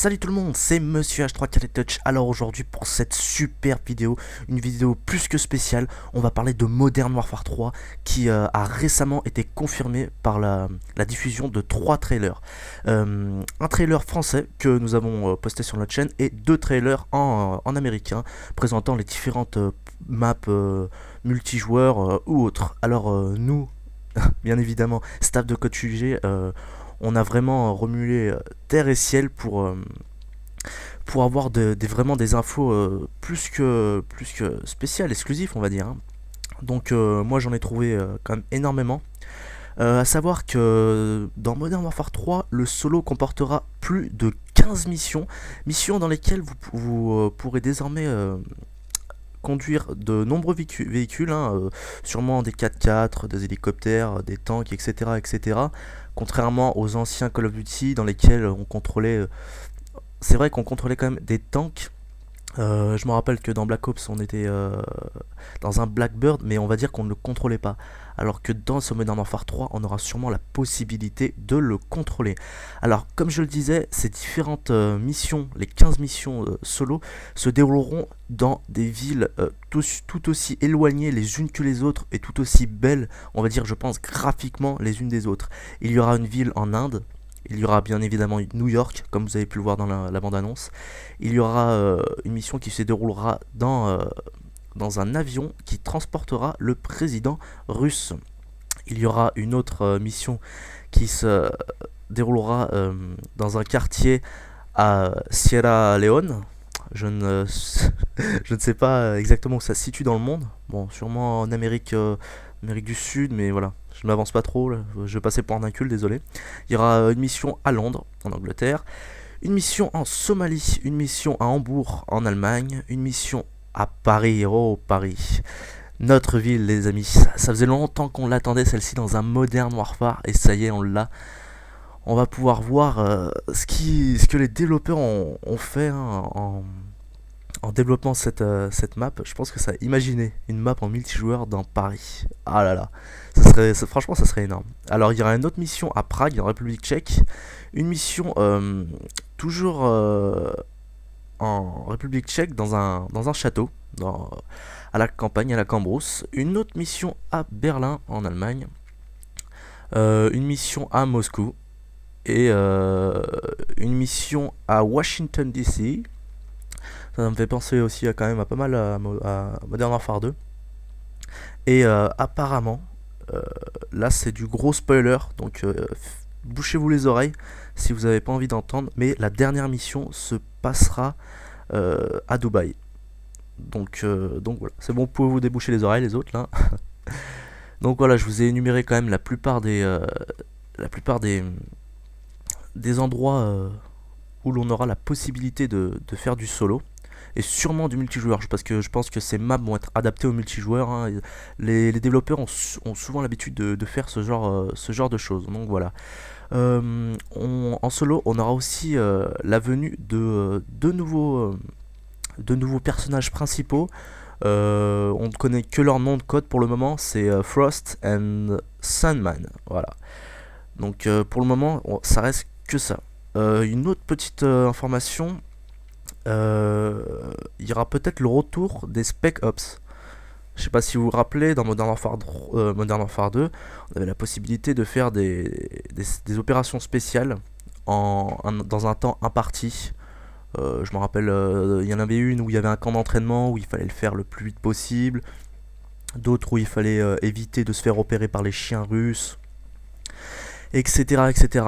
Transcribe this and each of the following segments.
Salut tout le monde, c'est Monsieur H3 Calais Touch. Alors aujourd'hui pour cette super vidéo, une vidéo plus que spéciale, on va parler de Modern Warfare 3 qui a récemment été confirmé par la diffusion de 3 trailers. Un trailer français que nous avons posté sur notre chaîne et 2 trailers en américain présentant les différentes maps multijoueurs ou autres. Alors nous, bien évidemment, staff de Code QG, on a vraiment remué terre et ciel pour avoir vraiment des infos plus que spéciales, exclusives on va dire, hein. Donc moi j'en ai trouvé quand même énormément. À savoir que dans Modern Warfare 3, le solo comportera plus de 15 missions dans lesquelles vous pourrez désormais conduire de nombreux véhicules, hein, sûrement des 4x4, des hélicoptères, des tanks, etc. Contrairement aux anciens Call of Duty dans lesquels on contrôlait... c'est vrai qu'on contrôlait quand même des tanks. Je me rappelle que dans Black Ops on était dans un Blackbird, mais on va dire qu'on ne le contrôlait pas. Alors que dans ce Modern Warfare 3, on aura sûrement la possibilité de le contrôler. Alors, comme je le disais, ces différentes missions, les 15 missions solo, se dérouleront dans des villes tout aussi éloignées les unes que les autres et tout aussi belles, on va dire, je pense, graphiquement les unes des autres. Il y aura une ville en Inde. Il y aura bien évidemment New York, comme vous avez pu le voir dans la bande-annonce. Il y aura une mission qui se déroulera dans un avion qui transportera le président russe. Il y aura une autre mission qui se déroulera dans un quartier à Sierra Leone. Je ne sais pas exactement où ça se situe dans le monde. Bon, sûrement en Amérique du Sud, mais voilà. Je ne m'avance pas trop, là. Je vais passer pour un inculte, désolé. Il y aura une mission à Londres, en Angleterre, une mission en Somalie, une mission à Hambourg, en Allemagne, une mission à Paris, oh Paris, notre ville les amis. Ça faisait longtemps qu'on l'attendait celle-ci dans un Modern Warfare, et ça y est, on l'a. On va pouvoir voir ce que les développeurs ont fait, hein, en développant cette map. Je pense que ça a imaginé une map en multijoueur dans Paris. Ah là là, franchement ça serait énorme. Alors il y aura une autre mission à Prague, en République tchèque. Une mission toujours en République tchèque dans un château, à la campagne, à la Cambrousse. Une autre mission à Berlin en Allemagne. Une mission à Moscou. Et une mission à Washington DC. Ça me fait penser aussi quand même pas mal à Modern Warfare 2. Et apparemment, là c'est du gros spoiler, donc bouchez-vous les oreilles si vous n'avez pas envie d'entendre, mais la dernière mission se passera à Dubaï. Donc voilà, c'est bon, vous pouvez vous déboucher les oreilles les autres là. Donc voilà, je vous ai énuméré quand même la plupart des endroits où l'on aura la possibilité de faire du solo. Et sûrement du multijoueur, parce que je pense que ces maps vont être adaptées au multijoueur, hein. Les développeurs ont souvent l'habitude de faire ce genre de choses, donc voilà. En solo, on aura aussi la venue de deux nouveaux personnages principaux. On ne connaît que leur nom de code pour le moment, c'est Frost and Sandman, voilà. Donc pour le moment, ça reste que ça. Une autre petite information, il y aura peut-être le retour des Spec Ops. Je sais pas si vous vous rappelez, dans Modern Warfare 2, on avait la possibilité de faire des opérations spéciales dans un temps imparti. Je me rappelle, il y en avait une où il y avait un camp d'entraînement où il fallait le faire le plus vite possible. D'autres où il fallait éviter de se faire opérer par les chiens russes, etc.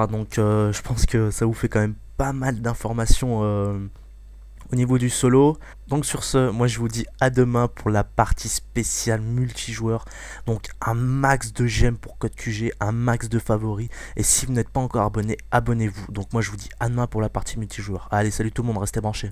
Donc je pense que ça vous fait quand même pas mal d'informations au niveau du solo. Donc sur ce, moi je vous dis à demain pour la partie spéciale multijoueur. Donc un max de j'aime pour Code QG, un max de favoris. Et si vous n'êtes pas encore abonné, abonnez-vous. Donc moi je vous dis à demain pour la partie multijoueur. Allez, salut tout le monde, restez branchés.